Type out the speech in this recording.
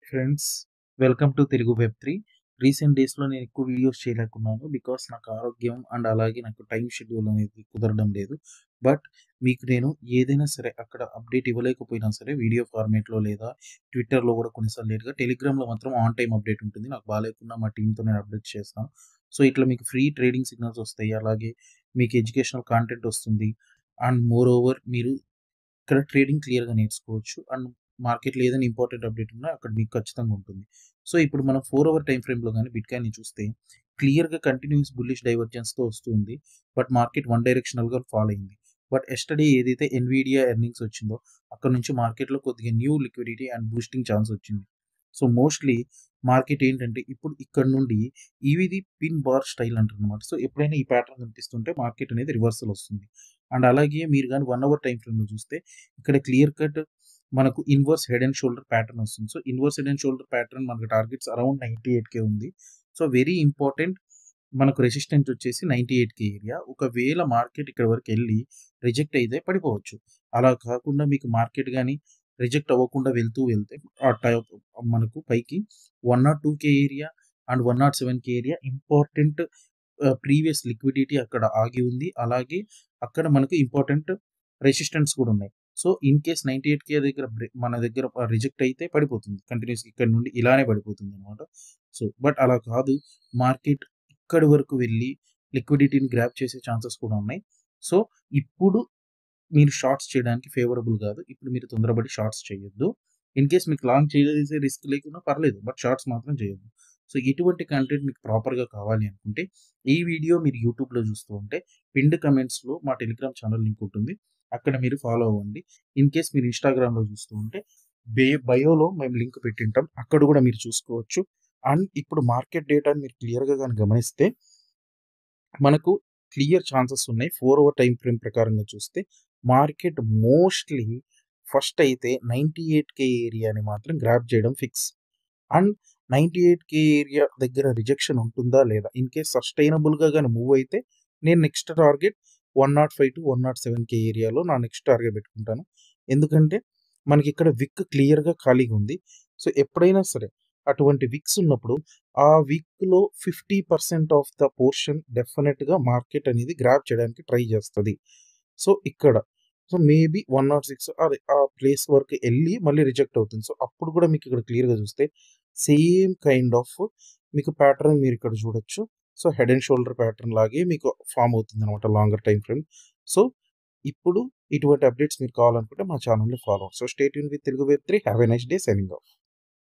Friends, welcome to Telugu web 3. Recent డేస్‌లో నేను ఎక్కువ వీడియోస్ చేయలేకున్నాను. బికాస్ నాకు ఆరోగ్యం అండ్ అలాగే నాకు టైమ్ షెడ్యూల్ అనేది కుదరడం లేదు. బట్ మీకు నేను ఏదైనా సరే అక్కడ అప్డేట్ ఇవ్వలేకపోయినా సరే వీడియో ఫార్మాట్‌లో లేదా ట్విట్టర్‌లో కూడా కొన్నిసార్లు లేట్‌గా టెలిగ్రామ్‌లో మాత్రం ఆన్ టైమ్ అప్డేట్ ఉంటుంది. నాకు బాలేకున్నా మా టీమ్‌తో నేను అప్డేట్ చేస్తాను. సో, ఇట్లా మీకు ఫ్రీ ట్రేడింగ్ సిగ్నల్స్ వస్తాయి. అలాగే మీకు ఎడ్యుకేషనల్ కంటెంట్ వస్తుంది. అండ్ మోర్ ఓవర్ మీరు ఇక్కడ ట్రేడింగ్ క్లియర్‌గా నేర్చుకోవచ్చు. అండ్ మార్కెట్‌లో ఏదైనా ఇంపార్టెంట్ అప్డేట్ ఉన్నా అక్కడ మీకు ఖచ్చితంగా ఉంటుంది. సో, ఇప్పుడు మనం 4 అవర్ టైమ్ ఫ్రేమ్‌లో గాని బిట్‌కాయిన్‌ని చూస్తే క్లియర్‌గా కంటిన్యూయస్ బుల్లిష్ డైవర్జెన్స్‌తో వస్తుంది. బట్ మార్కెట్ వన్ డైరెక్షనల్‌గా ఫాల్ అయింది. బట్ యెస్టర్‌డే ఏదైతే ఎన్‌విడియా ఎర్నింగ్స్ వచ్చిందో అక్కడి నుంచి మార్కెట్‌లో కొద్దిగా new liquidity and boosting chance వచ్చింది. సో, మోస్ట్‌లీ మార్కెట్ ఏంటంటే ఇప్పుడు ఇక్కడ నుండి ఇది పిన్ బార్ స్టైల్ అంటారనమాట. సో, ఎప్పుడైనా ఈ ప్యాటర్న్ కనిపిస్తుంటే మార్కెట్ అనేది రివర్సల్ వస్తుంది. అండ్ అలాగే మీరు గాని 1 అవర్ టైమ్ ఫ్రేమ్‌లో చూస్తే ఇక్కడ క్లియర్ కట్ మనకు inverse head and shoulder pattern వస్తుంది. So, inverse head and shoulder pattern మనకు టార్గెట్స్ అరౌండ్ 98K ఉంది. సో, వెరీ ఇంపార్టెంట్ మనకు రెసిస్టెన్స్ వచ్చేసి 98K ఏరియా. ఒకవేళ మార్కెట్ ఇక్కడి వరకెళ్ళి రిజెక్ట్ అయితే పడిపోవచ్చు. అలా కాకుండా మీకు మార్కెట్ గాని రిజెక్ట్ అవ్వకుండా వెళ్తే ఆ టైప్ మనకు పైకి 102K area and 107K area important previous liquidity అక్కడ ఆగి ఉంది. అలాగే అక్కడ మనకు ఇంపార్టెంట్ రెసిస్టెన్స్ కూడా ఉన్నాయి. సో, ఇన్ కేస్ 98K దగ్గర మన దగ్గర రిజెక్ట్ అయితే పడిపోతుంది. కంటిన్యూయస్‌గా ఇక్కడ నుండి ఇలానే పడిపోతుందనమాట. సో, బట్ అలా కాదు. మార్కెట్ ఇక్కడి వరకు వెళ్లి లిక్విడిటీని గ్రాబ్ చేసే ఛాన్సెస్ కూడా ఉన్నాయి. సో, ఇప్పుడు మీరు షార్ట్స్ చేయడానికి ఫేవరబుల్ కాదు. ఇప్పుడు మీరు తొందరపడి షార్ట్స్ చేయొద్దు. ఇన్ కేస్ మీకు లాంగ్ చేసే రిస్క్ లేకున్నా పర్లేదు. బట్ షార్ట్స్ మాత్రం చేయొద్దు. సో, ఇటువంటి కంటెంట్ మీకు ప్రాపర్‌గా కావాలి అనుకుంటే ఈ వీడియో మీరు యూట్యూబ్‌లో చూస్తూ ఉంటే పిన్డ్ కమెంట్స్‌లో మా టెలిగ్రామ్ ఛానల్ లింక్ ఉంటుంది. అక్కడ మీరు ఫాలో అవ్వండి. ఇన్ కేస్ మీరు ఇన్‌స్టాగ్రామ్‌లో చూస్తూ ఉంటే బయోలో మేము లింక్ పెట్టింటాం. అక్కడ కూడా మీరు చూసుకోవచ్చు. అండ్ ఇప్పుడు మార్కెట్ డేటాని మీరు క్లియర్‌గా గాని గమనిస్తే మనకు క్లియర్ ఛాన్సెస్ ఉన్నాయి. 4 అవర్ టైమ్ ఫ్రేమ్ ప్రకారంగా చూస్తే మార్కెట్ మోస్ట్‌లీ ఫస్ట్ అయితే 98K ఏరియాని మాత్రం గ్రాబ్ చేయడం ఫిక్స్. అండ్ 98K ఏరియా దగ్గర రిజెక్షన్ ఉంటుందా లేదా? ఇన్ కేస్ సస్టైనబుల్‌గా గాని మూవ్ అయితే నేను నెక్స్ట్ టార్గెట్ 105-107K ఏరియాలో నా నెక్స్ట్ టార్గెట్ పెట్టుకుంటాను. ఎందుకంటే మనకిక్కడ విక్ క్లియర్‌గా ఖాళీగా ఉంది. సో, ఎప్పుడైనా సరే అటువంటి విక్స్ ఉన్నప్పుడు ఆ వీక్‌లో 50% ఆఫ్ ద పోర్షన్ డెఫినిట్‌గా మార్కెట్ అనేది గ్రాబ్ చేయడానికి ట్రై చేస్తది. సో, ఇక్కడ మేబీ 106 అదే ఆ ప్లేస్ వరకు ఎళ్లి మళ్ళీ రిజెక్ట్ అవుతుంది. సో, అప్పుడు కూడా మీకు ఇక్కడ క్లియర్‌గా చూస్తే సేమ్ కైండ్ ఆఫ్ మీకు ప్యాటర్న్ మీరిక్కడ చూడొచ్చు. So, head and shoulder pattern లాగే మీకు ఫార్మ్ అవుతుందనమాట లాంగర్ టైమ్ ఫ్రేమ్. సో, ఇప్పుడు ఇటువంటి అప్డేట్స్ మీకు కావాలనుకుంటే మా ఛానెల్‌ని ఫాలో అవ్వండి. So, stay tune with Telugu web 3. Have a nice day. Signing off.